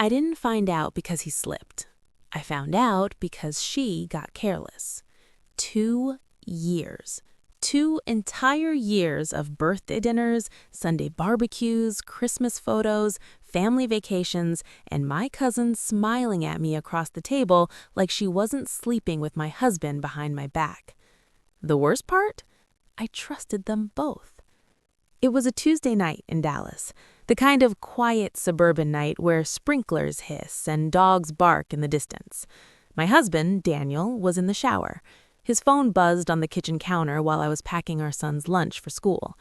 I didn't find out because he slipped. I found out because she got careless. 2 years. 2 entire years of birthday dinners, Sunday barbecues, Christmas photos, family vacations, and my cousin smiling at me across the table like she wasn't sleeping with my husband behind my back. The worst part? I trusted them both. It was a Tuesday night in Dallas, the kind of quiet suburban night where sprinklers hiss and dogs bark in the distance. My husband, Daniel, was in the shower. His phone buzzed on the kitchen counter while I was packing our son's lunch for school.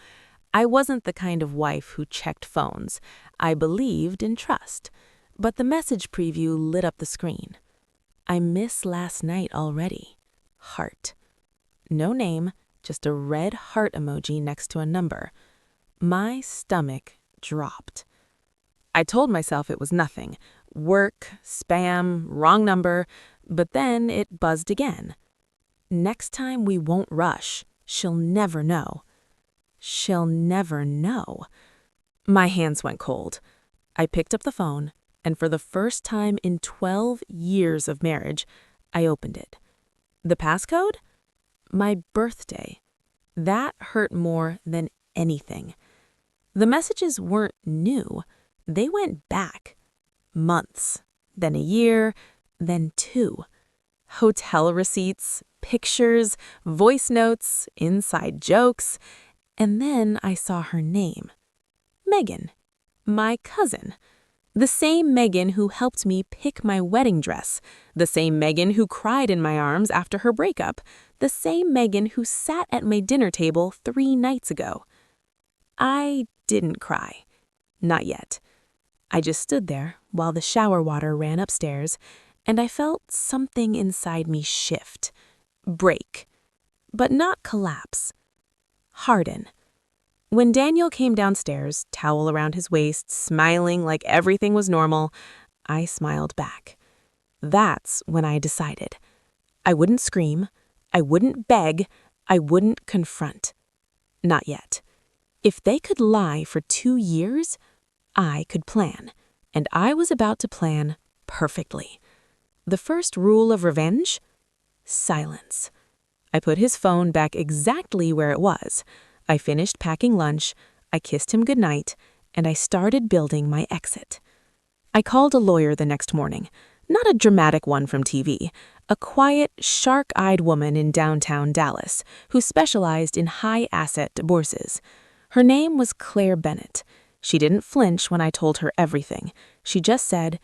I wasn't the kind of wife who checked phones. I believed in trust. But the message preview lit up the screen. I miss last night already. Heart. No name, just a red heart emoji next to a number. My stomach dropped. I told myself it was nothing. Work, spam, wrong number, but then it buzzed again. Next time we won't rush. She'll never know. She'll never know. My hands went cold. I picked up the phone, and for the first time in 12 years of marriage, I opened it. The passcode? My birthday. That hurt more than anything. The messages weren't new. They went back. Months, then a year, then 2. Hotel receipts, pictures, voice notes, inside jokes, and then I saw her name. Megan, my cousin. The same Megan who helped me pick my wedding dress, the same Megan who cried in my arms after her breakup, the same Megan who sat at my dinner table 3 nights ago. I didn't cry. Not yet. I just stood there while the shower water ran upstairs, and I felt something inside me shift, break, but not collapse. Harden. When Daniel came downstairs, towel around his waist, smiling like everything was normal, I smiled back. That's when I decided. I wouldn't scream, I wouldn't beg, I wouldn't confront. Not yet. If they could lie for 2 years, I could plan, and I was about to plan perfectly. The first rule of revenge? Silence. I put his phone back exactly where it was. I finished packing lunch, I kissed him goodnight, and I started building my exit. I called a lawyer the next morning, not a dramatic one from TV, a quiet, shark-eyed woman in downtown Dallas who specialized in high-asset divorces. Her name was Claire Bennett. She didn't flinch when I told her everything. She just said,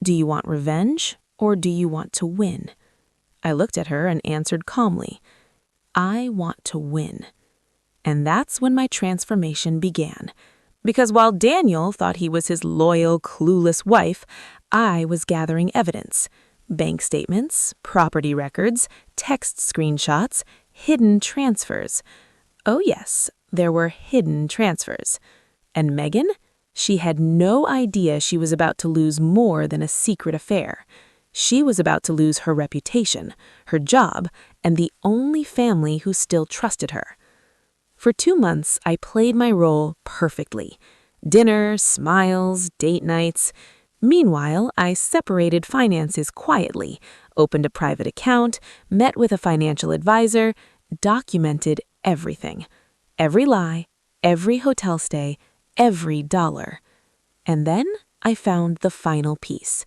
"Do you want revenge or do you want to win?" I looked at her and answered calmly, "I want to win." And that's when my transformation began. Because while Daniel thought he was his loyal, clueless wife, I was gathering evidence. Bank statements, property records, text screenshots, hidden transfers. Oh yes, there were hidden transfers. And Megan? She had no idea she was about to lose more than a secret affair. She was about to lose her reputation, her job, and the only family who still trusted her. For 2 months, I played my role perfectly. Dinner, smiles, date nights. Meanwhile, I separated finances quietly, opened a private account, met with a financial advisor, documented everything. Every lie, every hotel stay, every dollar. And then I found the final piece.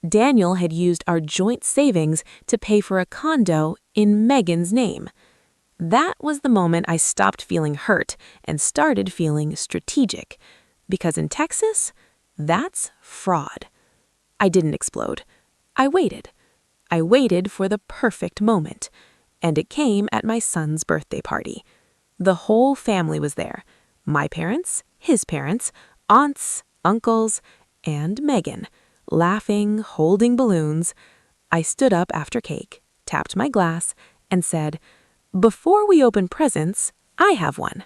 Daniel had used our joint savings to pay for a condo in Megan's name. That was the moment I stopped feeling hurt and started feeling strategic. Because in Texas, that's fraud. I didn't explode. I waited. I waited for the perfect moment. And it came at my son's birthday party. The whole family was there. My parents, his parents, aunts, uncles, and Megan, laughing, holding balloons. I stood up after cake, tapped my glass, and said, "Before we open presents, I have one."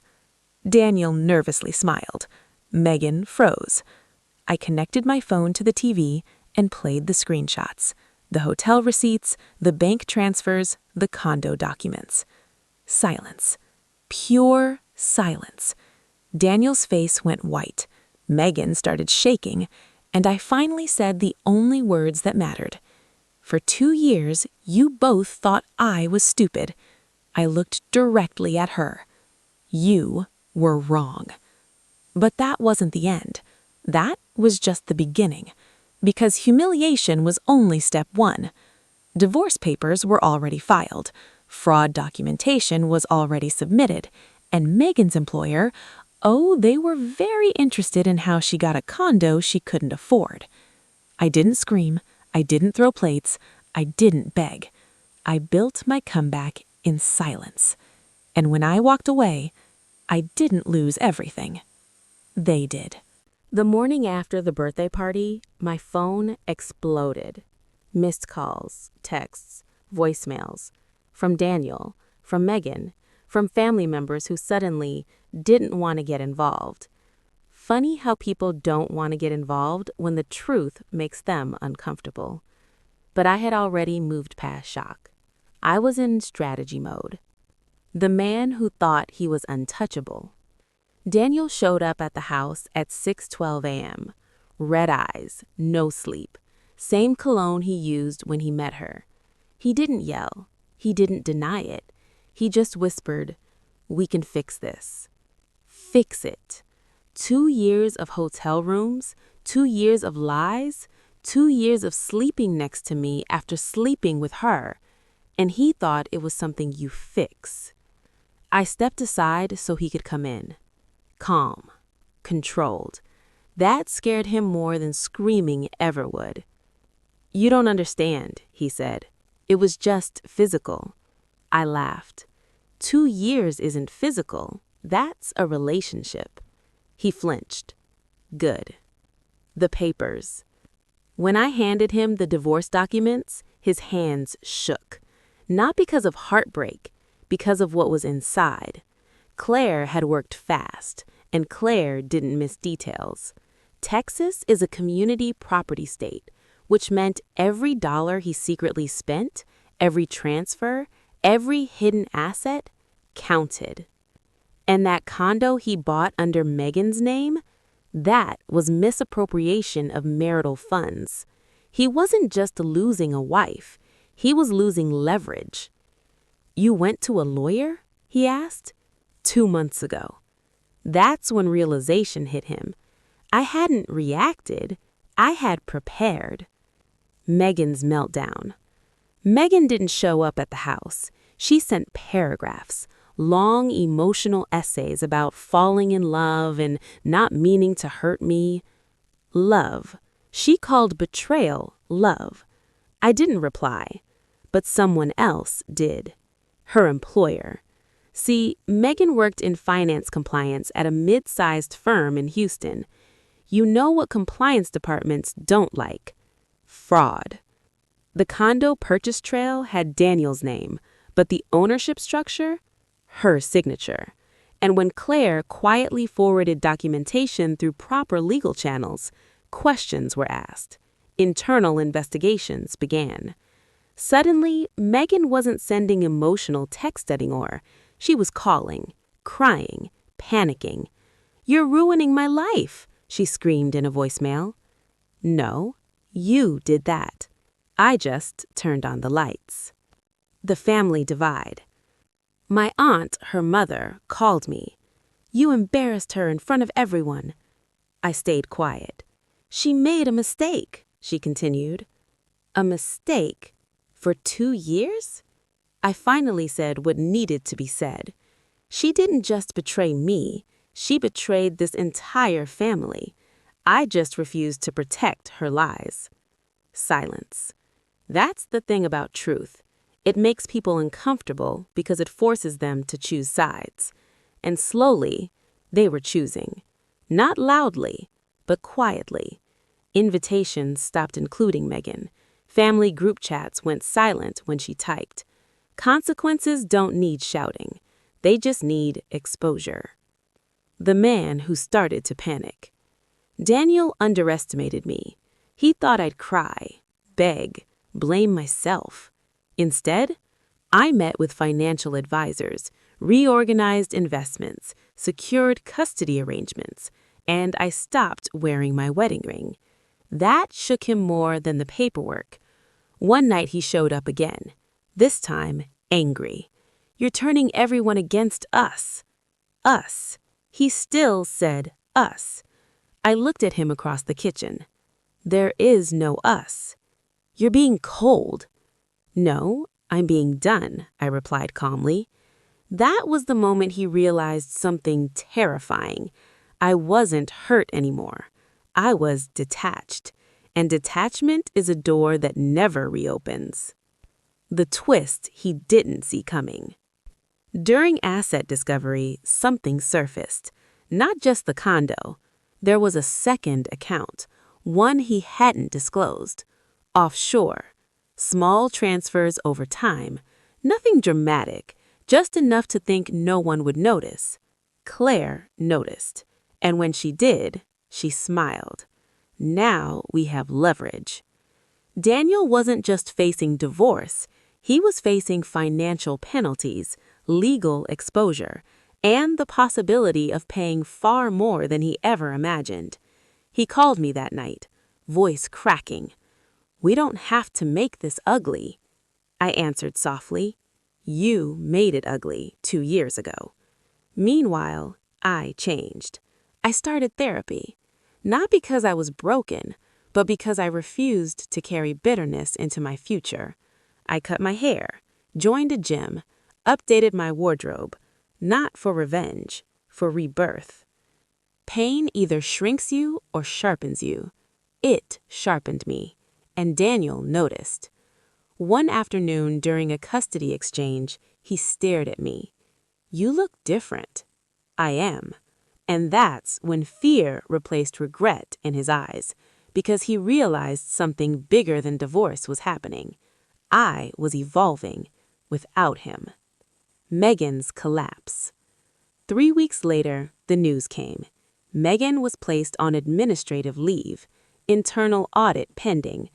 Daniel nervously smiled. Megan froze. I connected my phone to the TV and played the screenshots, the hotel receipts, the bank transfers, the condo documents. Silence. Pure silence. Daniel's face went white. Megan started shaking, And I finally said the only words that mattered. For 2 years, you both thought I was stupid. I looked directly at her. You were wrong. But that wasn't the end. That was just the beginning. Because humiliation was only step 1. Divorce papers were already filed. Fraud documentation was already submitted. And Megan's employer, they were very interested in how she got a condo she couldn't afford. I didn't scream. I didn't throw plates. I didn't beg. I built my comeback in silence. And when I walked away, I didn't lose everything. They did. The morning after the birthday party, my phone exploded. Missed calls, texts, voicemails. From Daniel, from Megan, from family members who suddenly didn't want to get involved. Funny how people don't want to get involved when the truth makes them uncomfortable. But I had already moved past shock. I was in strategy mode. The man who thought he was untouchable. Daniel showed up at the house at 6:12 a.m. Red eyes, no sleep. Same cologne he used when he met her. He didn't yell. He didn't deny it. He just whispered, "We can fix this." Fix it. 2 years of hotel rooms, 2 years of lies, 2 years of sleeping next to me after sleeping with her. And he thought it was something you fix. I stepped aside so he could come in. Calm, controlled. That scared him more than screaming ever would. "You don't understand," he said. "It was just physical." I laughed. 2 years isn't physical. That's a relationship. He flinched. Good. The papers. When I handed him the divorce documents, his hands shook. Not because of heartbreak, because of what was inside. Claire had worked fast, and Claire didn't miss details. Texas is a community property state, which meant every dollar he secretly spent, every transfer, every hidden asset, counted. And that condo he bought under Megan's name, that was misappropriation of marital funds. He wasn't just losing a wife, he was losing leverage. "You went to a lawyer?" he asked. 2 months ago. That's when realization hit him. I hadn't reacted, I had prepared. Megan's meltdown. Megan didn't show up at the house. She sent paragraphs, long emotional essays about falling in love and not meaning to hurt me. Love. She called betrayal love. I didn't reply, but someone else did. Her employer. See, Megan worked in finance compliance at a mid-sized firm in Houston. You know what compliance departments don't like? Fraud. The condo purchase trail had Daniel's name, but the ownership structure? Her signature. And when Claire quietly forwarded documentation through proper legal channels, questions were asked. Internal investigations began. Suddenly, Megan wasn't sending emotional text anymore. She was calling, crying, panicking. "You're ruining my life," she screamed in a voicemail. "No, you did that. I just turned on the lights." The family divide. My aunt, her mother, called me. "You embarrassed her in front of everyone." I stayed quiet. "She made a mistake," she continued. A mistake? For 2 years? I finally said what needed to be said. She didn't just betray me, she betrayed this entire family. I just refused to protect her lies. Silence. That's the thing about truth. It makes people uncomfortable because it forces them to choose sides. And slowly, they were choosing. Not loudly, but quietly. Invitations stopped including Megan. Family group chats went silent when she typed. Consequences don't need shouting. They just need exposure. The man who started to panic. Daniel underestimated me. He thought I'd cry, beg, blame myself. Instead, I met with financial advisors, reorganized investments, secured custody arrangements, and I stopped wearing my wedding ring. That shook him more than the paperwork. One night he showed up again, this time angry. "You're turning everyone against us." Us. He still said us. I looked at him across the kitchen. "There is no us." "You're being cold." "No, I'm being done," I replied calmly. That was the moment he realized something terrifying. I wasn't hurt anymore. I was detached. And detachment is a door that never reopens. The twist he didn't see coming. During asset discovery, something surfaced. Not just the condo. There was a second account, one he hadn't disclosed. Offshore. Small transfers over time. Nothing dramatic, just enough to think no one would notice. Claire noticed. And when she did, she smiled. Now we have leverage. Daniel wasn't just facing divorce. He was facing financial penalties, legal exposure, and the possibility of paying far more than he ever imagined. He called me that night, voice cracking. "We don't have to make this ugly." I answered softly, "You made it ugly 2 years ago." Meanwhile, I changed. I started therapy. Not because I was broken, but because I refused to carry bitterness into my future. I cut my hair, joined a gym, updated my wardrobe, not for revenge, for rebirth. Pain either shrinks you or sharpens you. It sharpened me, and Daniel noticed. One afternoon during a custody exchange, he stared at me. "You look different." "I am." And that's when fear replaced regret in his eyes, because he realized something bigger than divorce was happening. I was evolving without him. Megan's collapse. 3 weeks later, the news came. Megan was placed on administrative leave, internal audit pending.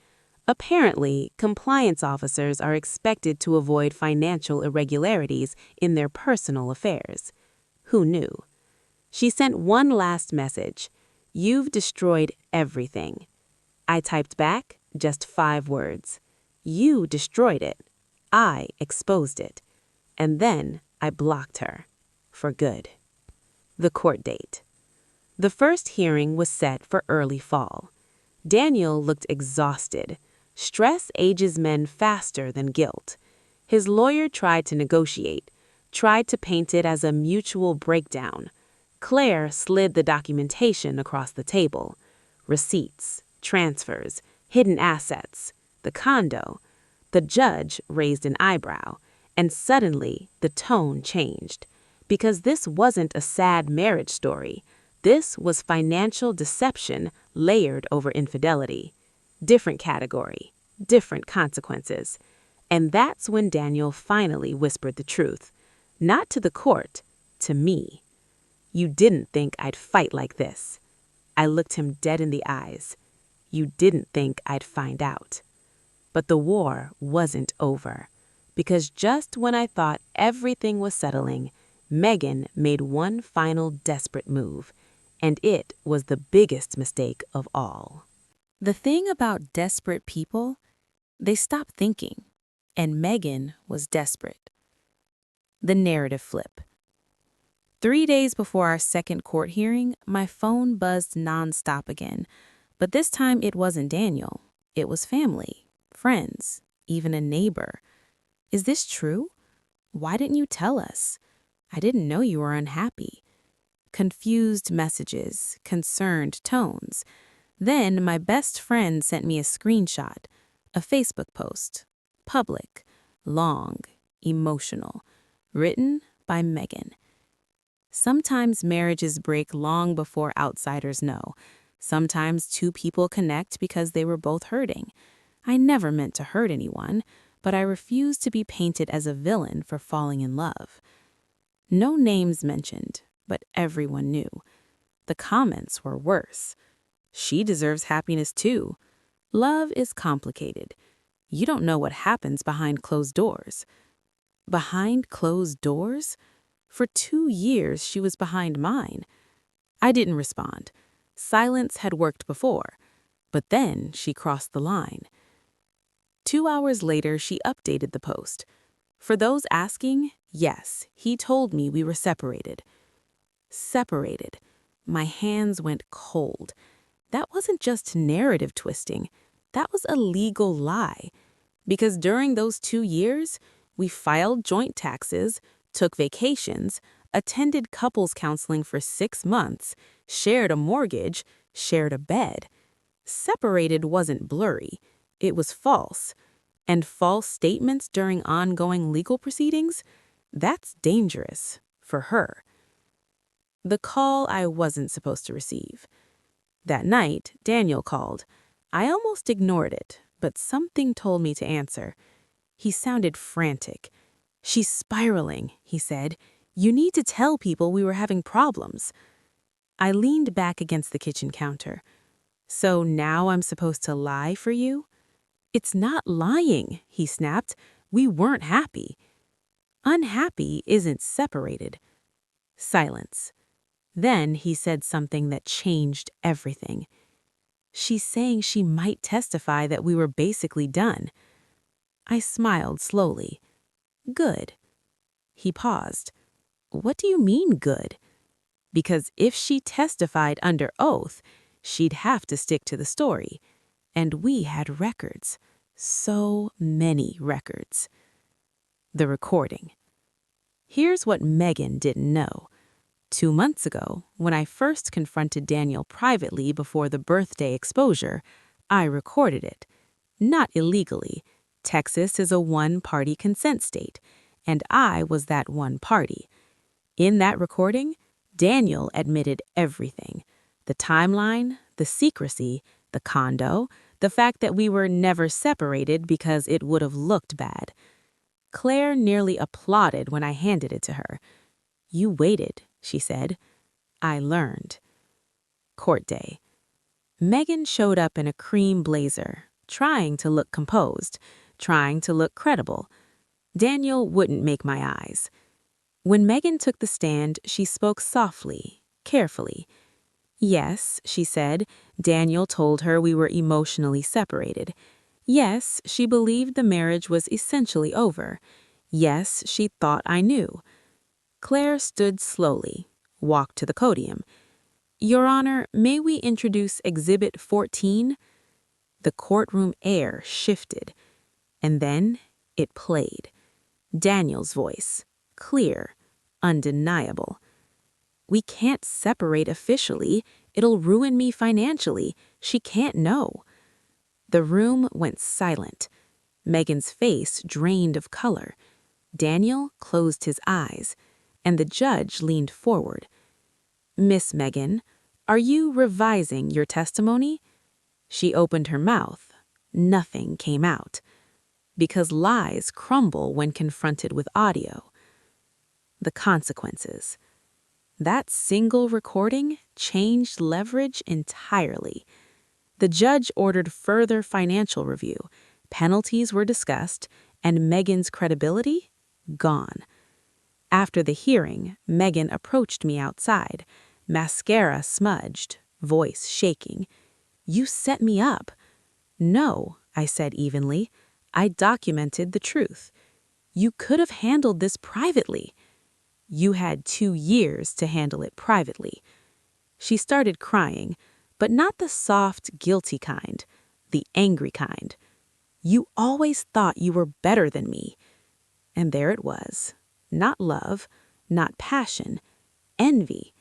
Apparently, compliance officers are expected to avoid financial irregularities in their personal affairs. Who knew? She sent one last message. "You've destroyed everything." I typed back just 5 words. "You destroyed it. I exposed it." And then I blocked her. For good. The court date. The first hearing was set for early fall. Daniel looked exhausted. Stress ages men faster than guilt. His lawyer tried to negotiate, tried to paint it as a mutual breakdown. Claire slid the documentation across the table. Receipts, transfers, hidden assets, the condo. The judge raised an eyebrow, and suddenly the tone changed. Because this wasn't a sad marriage story. This was financial deception layered over infidelity. Different category, different consequences. And that's when Daniel finally whispered the truth. Not to the court, to me. "You didn't think I'd fight like this." I looked him dead in the eyes. "You didn't think I'd find out." But the war wasn't over. Because just when I thought everything was settling, Megan made one final desperate move. And it was the biggest mistake of all. The thing about desperate people, they stop thinking. And Megan was desperate. The narrative flip. 3 days before our second court hearing, my phone buzzed nonstop again. But this time it wasn't Daniel. It was family, friends, even a neighbor. "Is this true? Why didn't you tell us? I didn't know you were unhappy." Confused messages, concerned tones. Then my best friend sent me a screenshot, a Facebook post. Public, long, emotional, written by Megan. Sometimes marriages break long before outsiders know. Sometimes 2 people connect because they were both hurting. I never meant to hurt anyone, but I refused to be painted as a villain for falling in love. No names mentioned, but everyone knew. The comments were worse. "She deserves happiness too." Love is complicated. You don't know what happens behind closed doors. Behind closed doors? For 2 years, she was behind mine. I didn't respond. Silence had worked before. But then she crossed the line. 2 hours later, she updated the post. For those asking, yes, he told me we were separated. Separated. My hands went cold. That wasn't just narrative twisting. That was a legal lie. Because during those 2 years, we filed joint taxes, took vacations, attended couples counseling for 6 months, shared a mortgage, shared a bed. Separated wasn't blurry. It was false. And false statements during ongoing legal proceedings? That's dangerous. For her. The call I wasn't supposed to receive. That night, Daniel called. I almost ignored it, but something told me to answer. He sounded frantic. "She's spiraling," he said. "You need to tell people we were having problems." I leaned back against the kitchen counter. "So now I'm supposed to lie for you?" "It's not lying," he snapped. "We weren't happy." Unhappy isn't separated. Silence. Then he said something that changed everything. "She's saying she might testify that we were basically done." I smiled slowly. "Good." He paused. "What do you mean, good?" "Because if she testified under oath, she'd have to stick to the story. And we had records. So many records." The recording. Here's what Megan didn't know. 2 months ago, when I first confronted Daniel privately before the birthday exposure, I recorded it. Not illegally. Texas is a one-party consent state, and I was that one party. In that recording, Daniel admitted everything. The timeline, the secrecy, the condo, the fact that we were never separated because it would have looked bad. Claire nearly applauded when I handed it to her. "You waited," she said. I learned. Court day. Megan showed up in a cream blazer, trying to look composed, trying to look credible. Daniel wouldn't make my eyes. When Megan took the stand, she spoke softly, carefully. Yes, she said, Daniel told her we were emotionally separated. Yes, she believed the marriage was essentially over. Yes, she thought I knew. Claire stood slowly, walked to the podium. "Your Honor, may we introduce Exhibit 14? The courtroom air shifted. And then it played. Daniel's voice, clear, undeniable. "We can't separate officially. It'll ruin me financially. She can't know." The room went silent. Megan's face drained of color. Daniel closed his eyes, and the judge leaned forward. "Miss Megan, are you revising your testimony?" She opened her mouth. Nothing came out. Because lies crumble when confronted with audio. The consequences. That single recording changed leverage entirely. The judge ordered further financial review. Penalties were discussed, and Megan's credibility? Gone. After the hearing, Megan approached me outside, mascara smudged, voice shaking. "You set me up." "No," I said evenly. "I documented the truth. You could have handled this privately." "You had 2 years to handle it privately." She started crying, but not the soft, guilty kind, the angry kind. "You always thought you were better than me." And there it was. Not love, not passion, envy.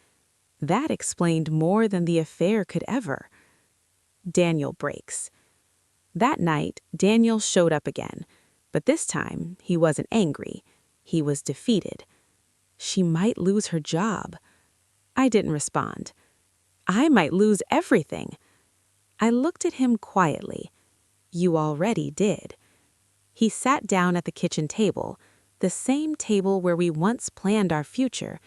That explained more than the affair could ever. Daniel breaks. That night, Daniel showed up again, but this time he wasn't angry. He was defeated. She might lose her job. I didn't respond. I might lose everything. I looked at him quietly. "You already did." He sat down at the kitchen table, the same table where we once planned our future,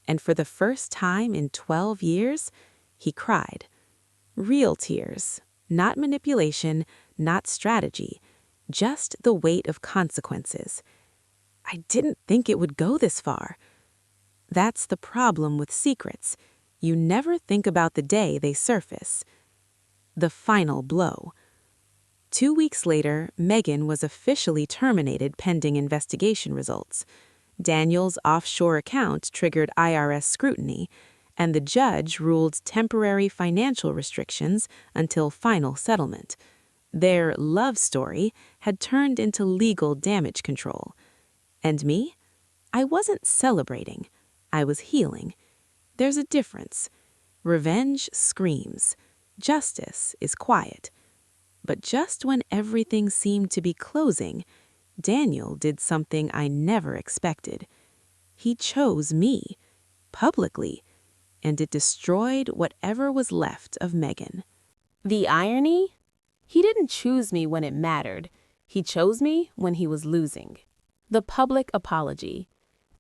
and for the first time in 12 years, he cried. Real tears, not manipulation, not strategy, just the weight of consequences. I didn't think it would go this far. That's the problem with secrets. You never think about the day they surface. The final blow. 2 weeks later, Megan was officially terminated pending investigation results. Daniel's offshore account triggered IRS scrutiny, and the judge ruled temporary financial restrictions until final settlement. Their love story had turned into legal damage control. And me? I wasn't celebrating. I was healing. There's a difference. Revenge screams. Justice is quiet. But just when everything seemed to be closing, Daniel did something I never expected. He chose me, publicly, and it destroyed whatever was left of Megan. The irony? He didn't choose me when it mattered. He chose me when he was losing. The public apology.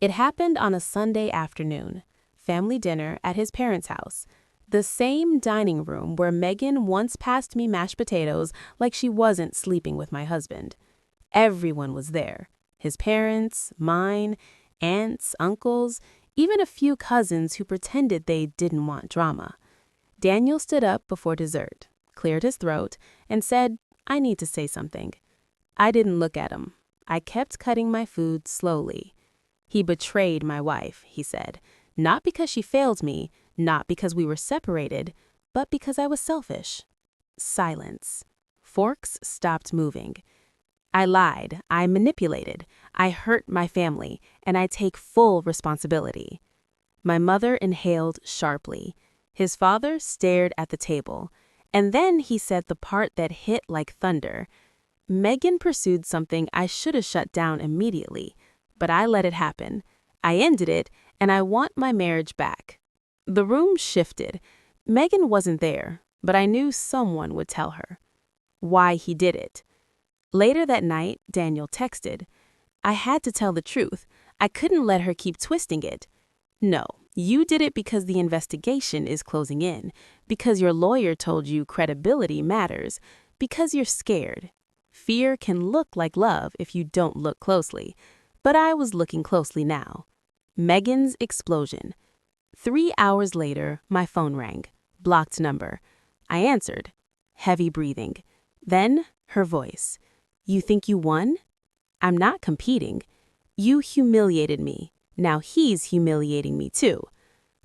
It happened on a Sunday afternoon, family dinner at his parents' house, the same dining room where Megan once passed me mashed potatoes like she wasn't sleeping with my husband. Everyone was there. His parents, mine, aunts, uncles, even a few cousins who pretended they didn't want drama. Daniel stood up before dessert, cleared his throat, and said, "I need to say something." I didn't look at him. I kept cutting my food slowly. He betrayed my wife, he said, not because she failed me, not because we were separated, but because I was selfish. Silence. Forks stopped moving. I lied, I manipulated, I hurt my family, and I take full responsibility. My mother inhaled sharply. His father stared at the table, and then he said the part that hit like thunder. Megan pursued something I should have shut down immediately, but I let it happen. I ended it, and I want my marriage back. The room shifted. Megan wasn't there, but I knew someone would tell her. Why he did it. Later that night, Daniel texted. I had to tell the truth. I couldn't let her keep twisting it. No, you did it because the investigation is closing in, because your lawyer told you credibility matters, because you're scared. Fear can look like love if you don't look closely, but I was looking closely now. Megan's explosion. 3 hours later, my phone rang. Blocked number. I answered. Heavy breathing. Then, her voice. You think you won? I'm not competing. You humiliated me. Now he's humiliating me too.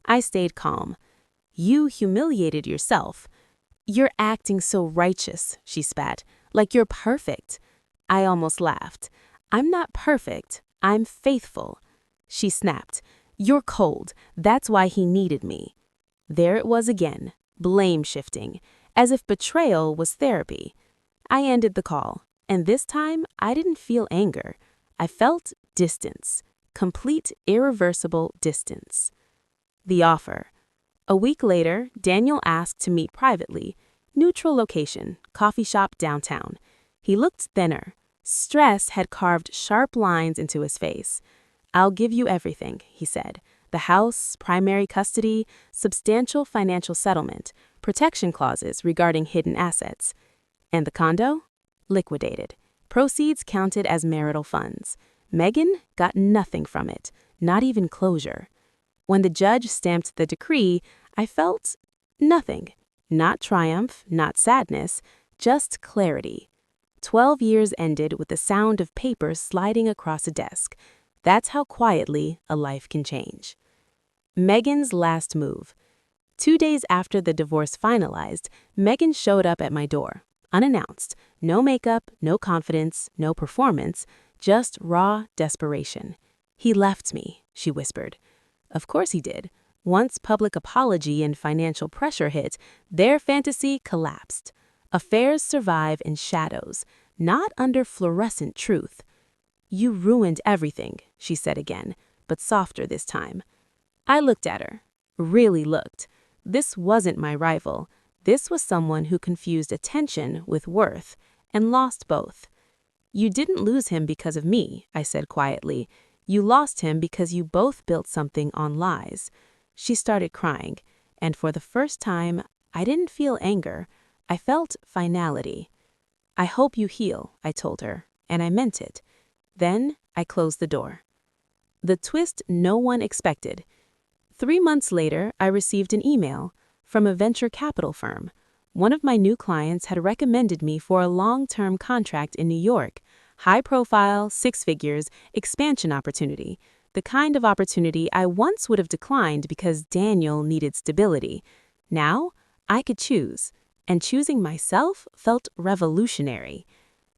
I stayed calm. You humiliated yourself. You're acting so righteous, she spat, like you're perfect. I almost laughed. I'm not perfect. I'm faithful. She snapped. You're cold. That's why he needed me. There it was again, blame shifting, as if betrayal was therapy. I ended the call, and this time I didn't feel anger. I felt distance, complete irreversible distance. The offer. A week later, Daniel asked to meet privately. Neutral location, coffee shop downtown. He looked thinner. Stress had carved sharp lines into his face. I'll give you everything, he said. The house, primary custody, substantial financial settlement, protection clauses regarding hidden assets. And the condo? Liquidated. Proceeds counted as marital funds. Megan got nothing from it, not even closure. When the judge stamped the decree, I felt nothing. Not triumph, not sadness, just clarity. 12 years ended with the sound of papers sliding across a desk. That's how quietly a life can change. Megan's last move. 2 days after the divorce finalized, Megan showed up at my door, unannounced. No makeup, no confidence, no performance, just raw desperation. He left me, she whispered. Of course he did. Once public apology and financial pressure hit, their fantasy collapsed. Affairs survive in shadows, not under fluorescent truth. You ruined everything, she said again, but softer this time. I looked at her, really looked. This wasn't my rival. This was someone who confused attention with worth and lost both. You didn't lose him because of me, I said quietly. You lost him because you both built something on lies. She started crying, and for the first time, I didn't feel anger. I felt finality. I hope you heal, I told her, and I meant it. Then I closed the door. The twist no one expected. 3 months later, I received an email from a venture capital firm. One of my new clients had recommended me for a long-term contract in New York, high profile, 6 figures, expansion opportunity, the kind of opportunity I once would have declined because Daniel needed stability. Now, I could choose, and choosing myself felt revolutionary.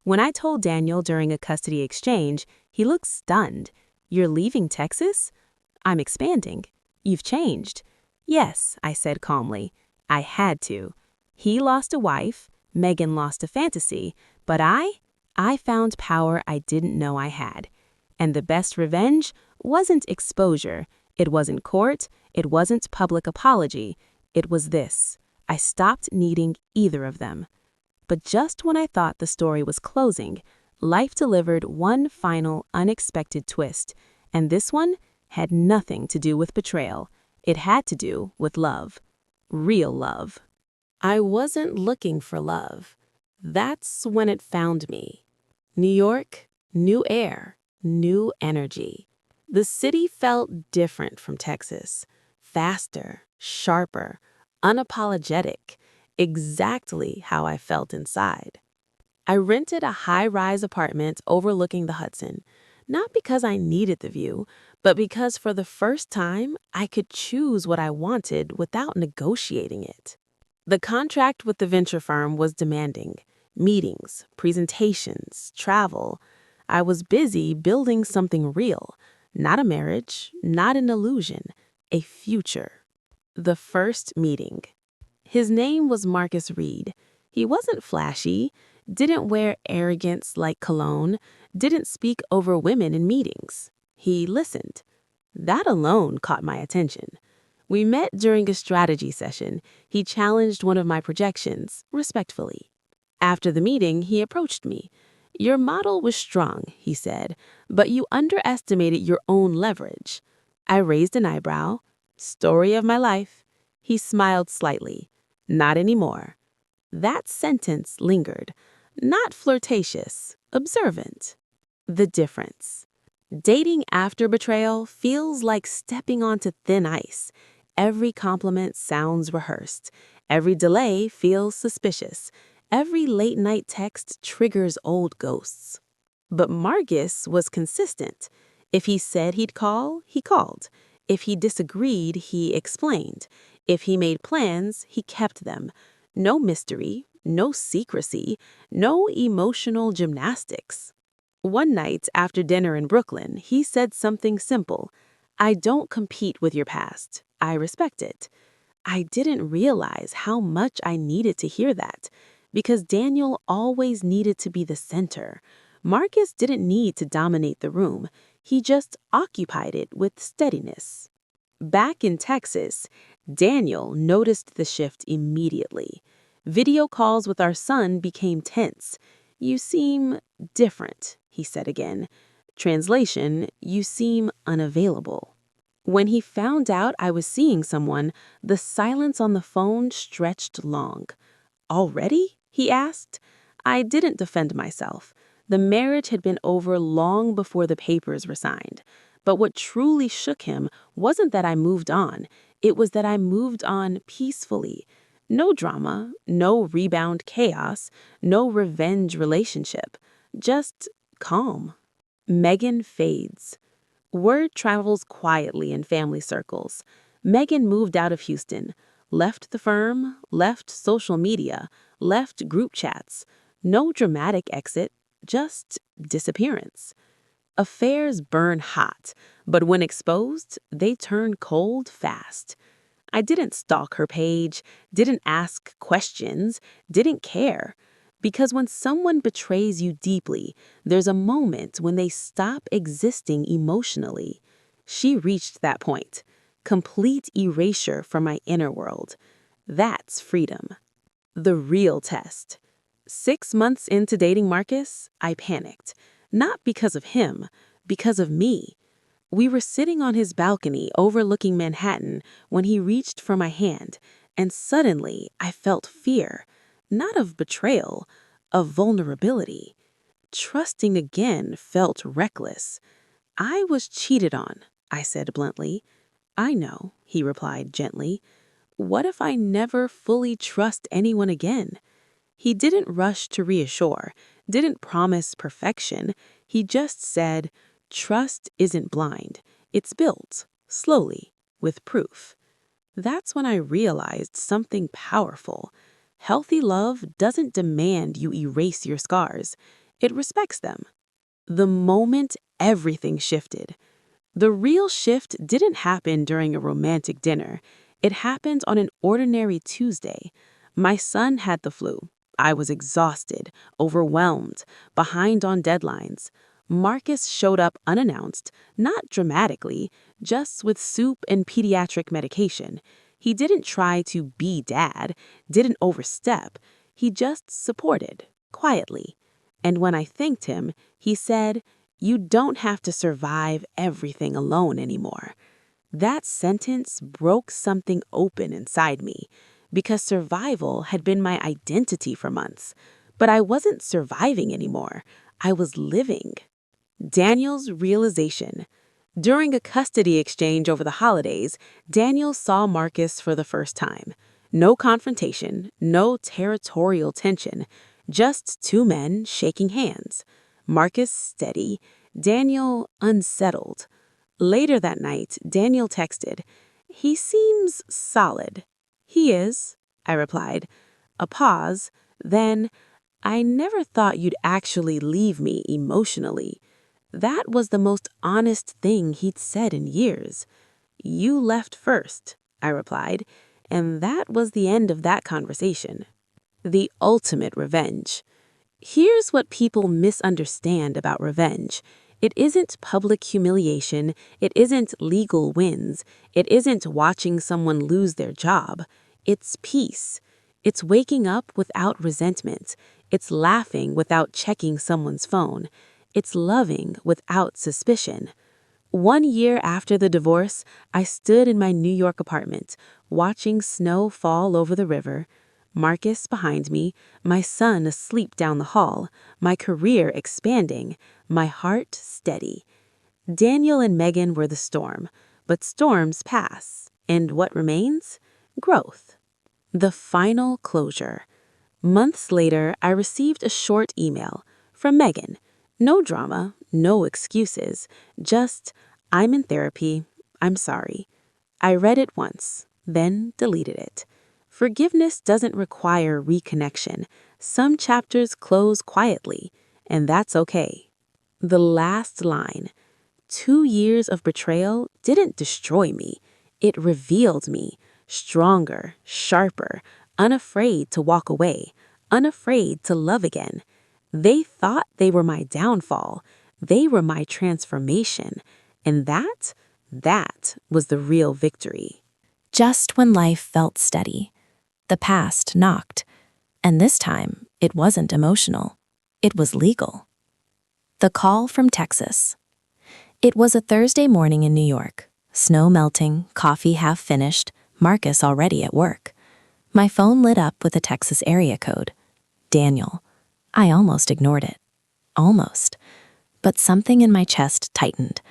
When I told Daniel during a custody exchange, he looked stunned. "You're leaving Texas?" "I'm expanding." "You've changed." "Yes," I said calmly. "I had to." He lost a wife, Megan lost a fantasy, but I found power I didn't know I had. And the best revenge wasn't exposure. It wasn't court. It wasn't public apology. It was this. I stopped needing either of them. But just when I thought the story was closing, life delivered one final unexpected twist, and this one had nothing to do with betrayal. It had to do with love. Real love. I wasn't looking for love. That's when it found me. New York, new air, new energy. The city felt different from Texas. Faster, sharper, unapologetic. Exactly how I felt inside. I rented a high-rise apartment overlooking the Hudson, not because I needed the view, but because for the first time I could choose what I wanted without negotiating it. The contract with the venture firm was demanding. Meetings, presentations, travel. I was busy building something real, not a marriage, not an illusion, a future. The first meeting. His name was Marcus Reed. He wasn't flashy, didn't wear arrogance like cologne, didn't speak over women in meetings. He listened. That alone caught my attention. We met during a strategy session. He challenged one of my projections, respectfully. After the meeting, he approached me. "Your model was strong," he said, "but you underestimated your own leverage." I raised an eyebrow. "Story of my life." He smiled slightly. "Not anymore." That sentence lingered. Not flirtatious, observant. The difference. Dating after betrayal feels like stepping onto thin ice. Every compliment sounds rehearsed. Every delay feels suspicious. Every late-night text triggers old ghosts. But Marcus was consistent. If he said he'd call, he called. If he disagreed, he explained. If he made plans, he kept them. No mystery, no secrecy, no emotional gymnastics. One night after dinner in Brooklyn, he said something simple. "I don't compete with your past. I respect it." I didn't realize how much I needed to hear that, because Daniel always needed to be the center. Marcus didn't need to dominate the room. He just occupied it with steadiness. Back in Texas, Daniel noticed the shift immediately. Video calls with our son became tense. "You seem different," he said again. Translation, "You seem unavailable." When he found out I was seeing someone, the silence on the phone stretched long. "Already?" he asked. I didn't defend myself. The marriage had been over long before the papers were signed. But what truly shook him wasn't that I moved on. It was that I moved on peacefully. No drama, no rebound chaos, no revenge relationship. Just calm. Megan fades. Word travels quietly in family circles. Megan moved out of Houston, left the firm, left social media, left group chats. No dramatic exit, just disappearance. Affairs burn hot, but when exposed, they turn cold fast. I didn't stalk her page, didn't ask questions, didn't care. Because when someone betrays you deeply, there's a moment when they stop existing emotionally. She reached that point. Complete erasure from my inner world. That's freedom. The real test. 6 months into dating Marcus, I panicked. Not because of him, because of me. We were sitting on his balcony overlooking Manhattan when he reached for my hand, and suddenly I felt fear. Not of betrayal, of vulnerability. Trusting again felt reckless. "I was cheated on," I said bluntly. "I know," he replied gently. what if I never fully trust anyone again? He didn't rush to reassure, didn't promise perfection. He just said, trust isn't blind. It's built, slowly, with proof. That's when I realized something powerful. Healthy love doesn't demand you erase your scars. It respects them. The moment everything shifted. The real shift didn't happen during a romantic dinner. It happened on an ordinary Tuesday. My son had the flu. I was exhausted, overwhelmed, behind on deadlines. Marcus showed up unannounced, not dramatically, just with soup and pediatric medication. He didn't try to be dad, didn't overstep. He just supported, quietly. And when I thanked him, he said, "You don't have to survive everything alone anymore." That sentence broke something open inside me, because survival had been my identity for months. But I wasn't surviving anymore. I was living. Daniel's realization. During a custody exchange over the holidays, Daniel saw Marcus for the first time. No confrontation, no territorial tension, just two men shaking hands. Marcus steady, Daniel unsettled. Later that night, Daniel texted, "He seems solid." "He is," I replied. A pause, then, "I never thought you'd actually leave me emotionally." That was the most honest thing he'd said in years. "You left first," I replied, and that was the end of that conversation. The ultimate revenge. Here's what people misunderstand about revenge. It isn't public humiliation, it isn't legal wins, it isn't watching someone lose their job. It's peace. It's waking up without resentment. It's laughing without checking someone's phone. It's loving without suspicion. 1 year after the divorce, I stood in my New York apartment, watching snow fall over the river. Marcus behind me, my son asleep down the hall, my career expanding, my heart steady. Daniel and Megan were the storm, but storms pass, and what remains? Growth. The final closure. Months later, I received a short email from Megan. No drama, no excuses, just, "I'm in therapy, I'm sorry." I read it once, then deleted it. Forgiveness doesn't require reconnection. Some chapters close quietly, and that's okay. The last line. 2 years of betrayal didn't destroy me. It revealed me, stronger, sharper, unafraid to walk away, unafraid to love again. They thought they were my downfall. They were my transformation. And that was the real victory. Just when life felt steady, the past knocked. And this time, it wasn't emotional. It was legal. The call from Texas. It was a Thursday morning in New York. Snow melting, coffee half finished, Marcus already at work. My phone lit up with a Texas area code. Daniel. I almost ignored it. Almost. But something in my chest tightened.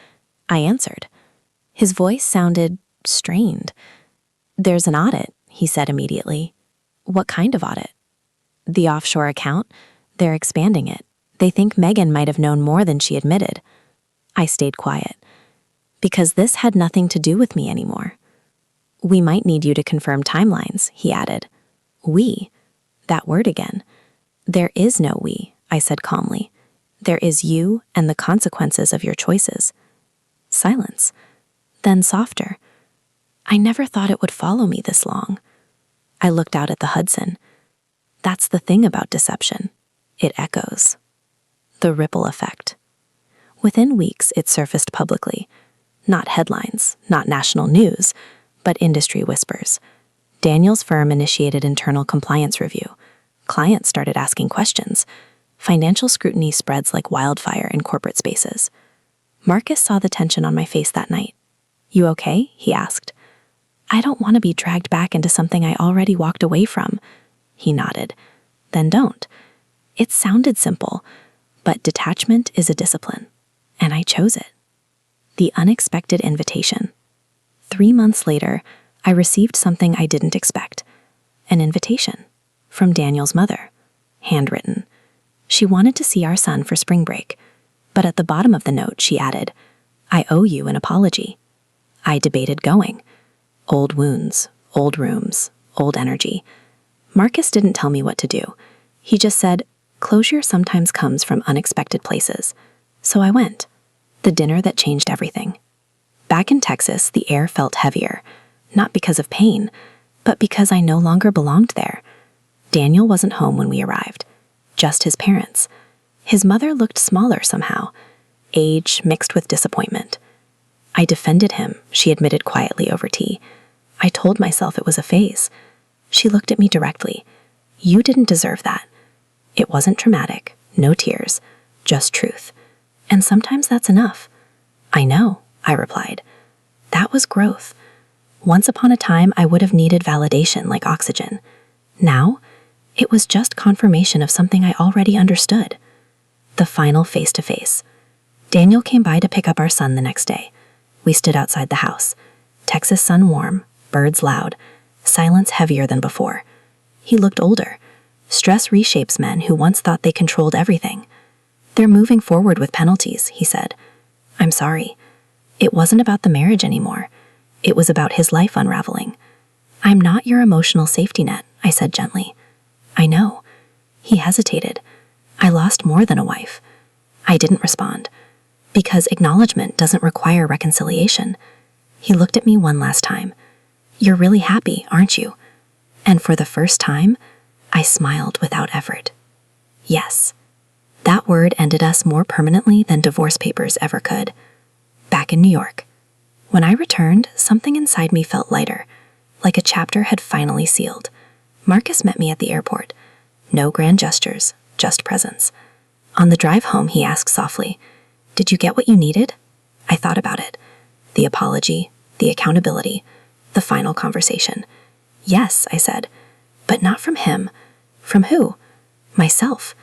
I answered. His voice sounded strained. "There's an audit," he said immediately. "What kind of audit?" "The offshore account. They're expanding it. They think Megan might have known more than she admitted." I stayed quiet. "Because this had nothing to do with me anymore." "We might need you to confirm timelines," he added. "We." That word again. "There is no we," I said calmly. "There is you and the consequences of your choices." Silence. Then softer. "I never thought it would follow me this long." I looked out at the Hudson. That's the thing about deception. It echoes. The ripple effect. Within weeks, it surfaced publicly. Not headlines, not national news, but industry whispers. Daniel's firm initiated internal compliance review. Clients started asking questions. Financial scrutiny spreads like wildfire in corporate spaces. Marcus saw the tension on my face that night. "You okay?" he asked. "I don't want to be dragged back into something I already walked away from." He nodded. "Then don't." It sounded simple, but detachment is a discipline, and I chose it. The unexpected invitation. 3 months later, I received something I didn't expect. An invitation from Daniel's mother, handwritten. She wanted to see our son for spring break, but at the bottom of the note she added, "I owe you an apology." I debated going. Old wounds, old rooms, old energy. Marcus didn't tell me what to do. He just said, "Closure sometimes comes from unexpected places." So I went. The dinner that changed everything. Back in Texas, the air felt heavier, not because of pain, but because I no longer belonged there. Daniel wasn't home when we arrived, just his parents. His mother looked smaller somehow, age mixed with disappointment. I defended him, she admitted quietly over tea. I told myself it was a phase. She looked at me directly. "You didn't deserve that." It wasn't traumatic, no tears, just truth. And sometimes that's enough. "I know," I replied. That was growth. Once upon a time, I would have needed validation like oxygen. Now, it was just confirmation of something I already understood. The final face-to-face. Daniel came by to pick up our son the next day. We stood outside the house. Texas sun warm, birds loud, silence heavier than before. He looked older. Stress reshapes men who once thought they controlled everything. "They're moving forward with penalties," he said. "I'm sorry." It wasn't about the marriage anymore. It was about his life unraveling. "I'm not your emotional safety net," I said gently. "I know." He hesitated. "I lost more than a wife." I didn't respond, because acknowledgement doesn't require reconciliation. He looked at me one last time. "You're really happy, aren't you?" And for the first time, I smiled without effort. Yes. That word ended us more permanently than divorce papers ever could. Back in New York. When I returned, something inside me felt lighter, like a chapter had finally sealed. Marcus met me at the airport. No grand gestures, just presence. On the drive home, he asked softly, "Did you get what you needed?" I thought about it. The apology, the accountability, the final conversation. "Yes," I said, but not from him. From who? Myself.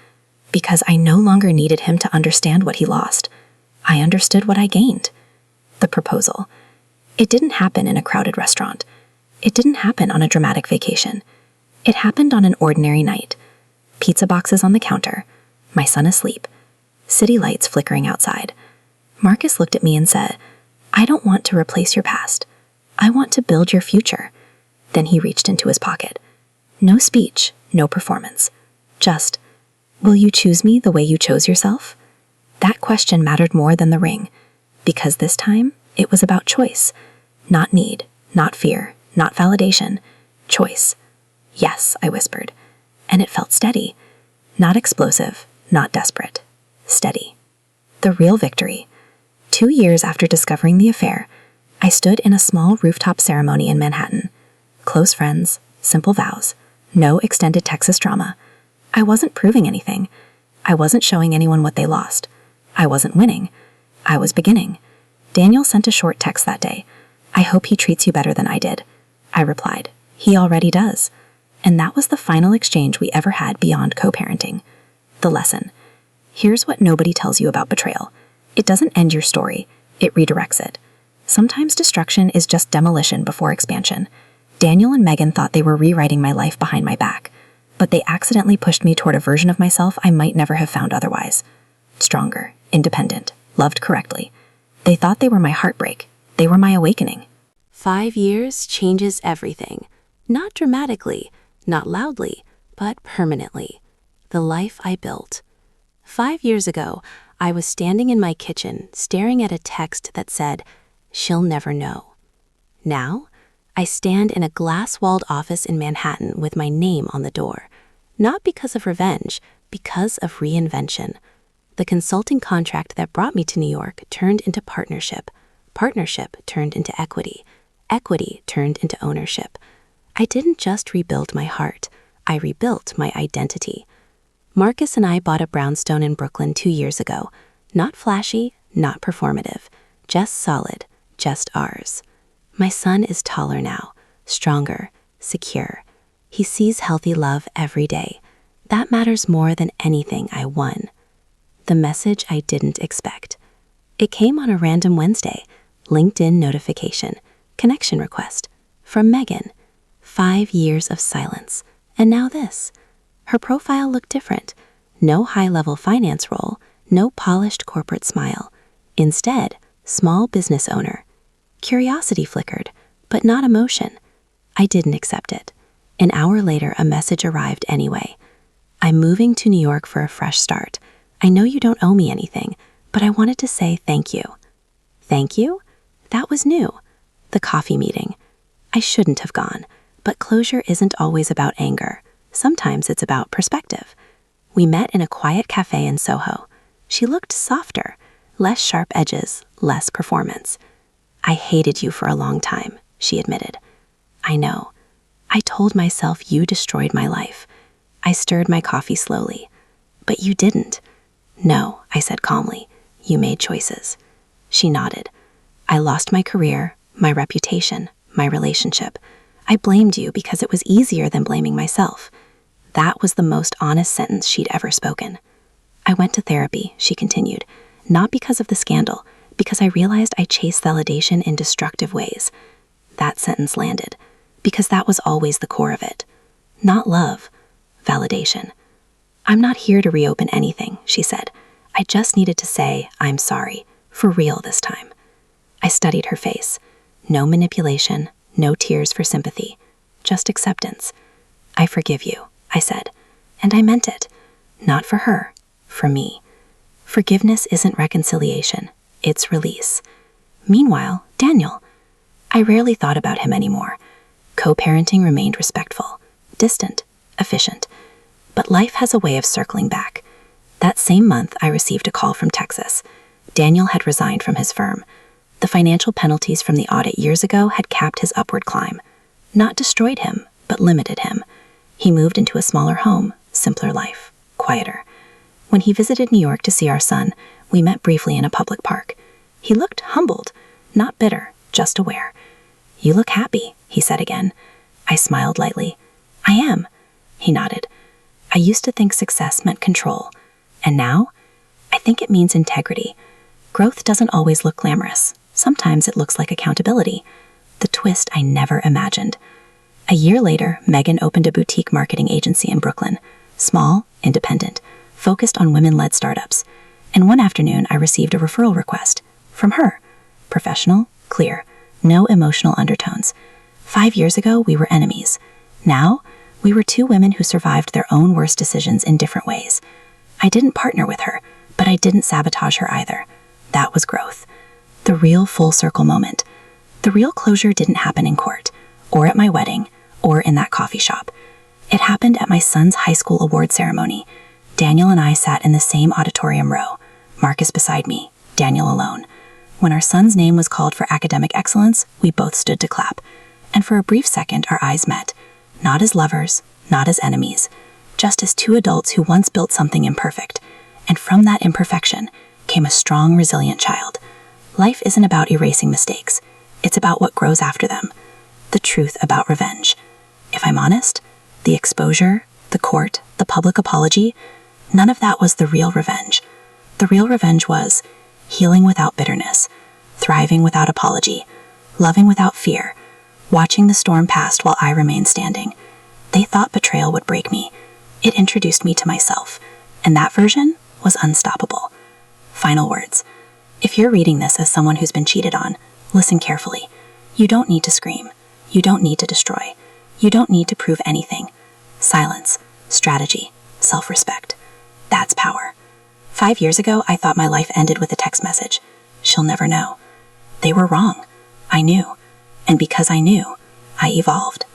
Because I no longer needed him to understand what he lost. I understood what I gained. The proposal. It didn't happen in a crowded restaurant. It didn't happen on a dramatic vacation. It happened on an ordinary night. Pizza boxes on the counter, my son asleep, city lights flickering outside. Marcus looked at me and said, "I don't want to replace your past. I want to build your future." Then he reached into his pocket. No speech, no performance. Just, "Will you choose me the way you chose yourself?" That question mattered more than the ring, because this time it was about choice. Not need, not fear, not validation. Choice. "Yes," I whispered, and it felt steady. Not explosive, not desperate. Steady. The real victory. 2 years after discovering the affair, I stood in a small rooftop ceremony in Manhattan. Close friends, simple vows, no extended Texas drama. I wasn't proving anything. I wasn't showing anyone what they lost. I wasn't winning. I was beginning. Daniel sent a short text that day. "I hope he treats you better than I did." I replied, "He already does." And that was the final exchange we ever had beyond co-parenting. The lesson. Here's what nobody tells you about betrayal. It doesn't end your story. It redirects it. Sometimes destruction is just demolition before expansion. Daniel and Megan thought they were rewriting my life behind my back, but they accidentally pushed me toward a version of myself I might never have found otherwise. Stronger, independent, loved correctly. They thought they were my heartbreak. They were my awakening. 5 years changes everything. Not dramatically, not loudly, but permanently. The life I built. 5 years ago, I was standing in my kitchen staring at a text that said, "She'll never know." Now, I stand in a glass-walled office in Manhattan with my name on the door. Not because of revenge, because of reinvention. The consulting contract that brought me to New York turned into partnership. Partnership turned into equity. Equity turned into ownership. I didn't just rebuild my heart. I rebuilt my identity. Marcus and I bought a brownstone in Brooklyn 2 years ago. Not flashy, not performative. Just solid, just ours. My son is taller now, stronger, secure. He sees healthy love every day. That matters more than anything I won. The message I didn't expect. It came on a random Wednesday. LinkedIn notification. Connection request. From Megan, 5 years of silence. And now this. Her profile looked different. No high-level finance role, no polished corporate smile. Instead, small business owner. Curiosity flickered, but not emotion. I didn't accept it. An hour later, a message arrived anyway. I'm moving to New York for a fresh start. I know you don't owe me anything, but I wanted to say thank you. Thank you? That was new. The coffee meeting. I shouldn't have gone, but closure isn't always about anger. Sometimes it's about perspective. We met in a quiet cafe in Soho. She looked softer, less sharp edges, less performance. I hated you for a long time, she admitted. I know. I told myself you destroyed my life. I stirred my coffee slowly. But you didn't. No, I said calmly. You made choices. She nodded. I lost my career, my reputation, my relationship. I blamed you because it was easier than blaming myself. That was the most honest sentence she'd ever spoken. I went to therapy, she continued, not because of the scandal, because I realized I chased validation in destructive ways. That sentence landed, because that was always the core of it. Not love, validation. I'm not here to reopen anything, she said. I just needed to say, I'm sorry, for real this time. I studied her face. No manipulation, no tears for sympathy, just acceptance. I forgive you, I said, and I meant it. Not for her, for me. Forgiveness isn't reconciliation, it's release. Meanwhile, Daniel. I rarely thought about him anymore. Co-parenting remained respectful, distant, efficient. But life has a way of circling back. That same month, I received a call from Texas. Daniel had resigned from his firm. The financial penalties from the audit years ago had capped his upward climb. Not destroyed him, but limited him. He moved into a smaller home, simpler life, quieter. When he visited New York to see our son, we met briefly in a public park. He looked humbled, not bitter, just aware. You look happy, he said again. I smiled lightly. I am, he nodded. I used to think success meant control. And now, I think it means integrity. Growth doesn't always look glamorous. Sometimes it looks like accountability. The twist I never imagined. A year later, Megan opened a boutique marketing agency in Brooklyn. Small, independent, focused on women-led startups. And one afternoon, I received a referral request. From her. Professional, clear, no emotional undertones. 5 years ago, we were enemies. Now, we were two women who survived their own worst decisions in different ways. I didn't partner with her, but I didn't sabotage her either. That was growth. The real full circle moment. The real closure didn't happen in court, or at my wedding, or in that coffee shop. It happened at my son's high school award ceremony. Daniel and I sat in the same auditorium row. Marcus beside me, Daniel alone. When our son's name was called for academic excellence, we both stood to clap. And for a brief second, our eyes met. Not as lovers, not as enemies, just as two adults who once built something imperfect. And from that imperfection came a strong, resilient child. Life isn't about erasing mistakes. It's about what grows after them. The truth about revenge. If I'm honest, the exposure, the court, the public apology, none of that was the real revenge. The real revenge was healing without bitterness, thriving without apology, loving without fear, watching the storm pass while I remained standing. They thought betrayal would break me. It introduced me to myself, and that version was unstoppable. Final words. If you're reading this as someone who's been cheated on, listen carefully. You don't need to scream. You don't need to destroy. You don't need to prove anything. Silence, strategy, self-respect. That's power. 5 years ago, I thought my life ended with a text message. She'll never know. They were wrong. I knew. And because I knew, I evolved.